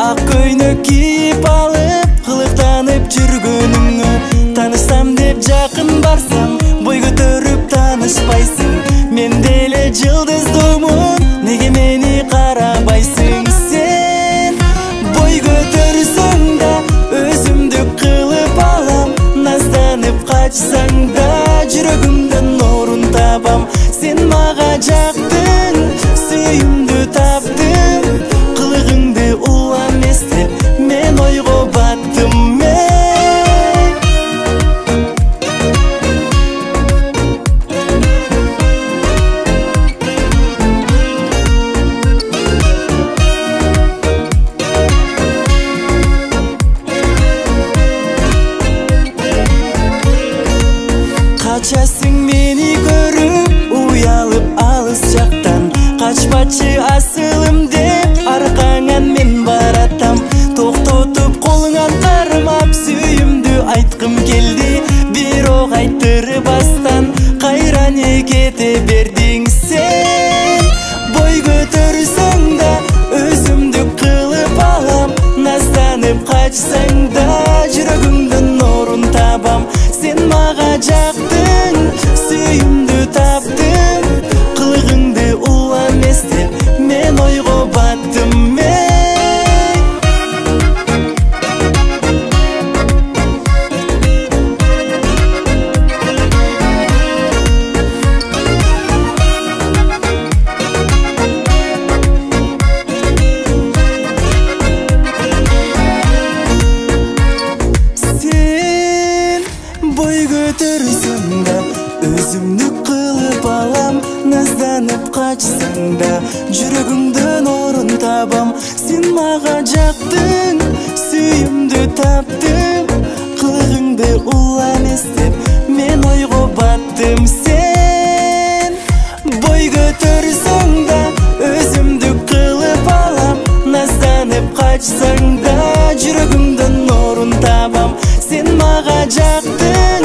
Ақ көйнек киіп алып, қылықтанып жүргеніңе танысам деп жақын барсам, бой көтеріп танышпайсың. Мен деле жылдыздымын, неге мені қарабайсың? Сен бой көтерсең да, өзімді қылып алам. Назданып қачсаң да, жүрегімден орын табам. Сен маға жақтың, сүйімді таптың. Қылығыңды улам естеп, мен ойға баттым. Қачасың мені көріп, уялып алыс жақтан. Қачпачы асылым деп, арқаңан мен баратам. Тоқтотып қолыңан қармап, сүйімді айтқым келді. Bir оқ айттырып астан, қайра не кете бердің сен? Бой көтерсең да, өзімді қылып алам. Назданып қачсаң да, жүрегімден орын табам. Сен маға жақтың, сүйімді таптың. Қылығыңды улам естеп, мен ойға баттым. Бой көтерсең да, өзімді қылып алам. Назданып қачсаң да, жүрегімден орын табам. Сен маға жақтың, сүйімді таптың. Қылығыңды улам естеп, мен ойға баттым. Сен бой көтерсең да, өзімді қылып алам. Назданып қачсаң да, жүрегімден орын табам. Сен маға жақтың,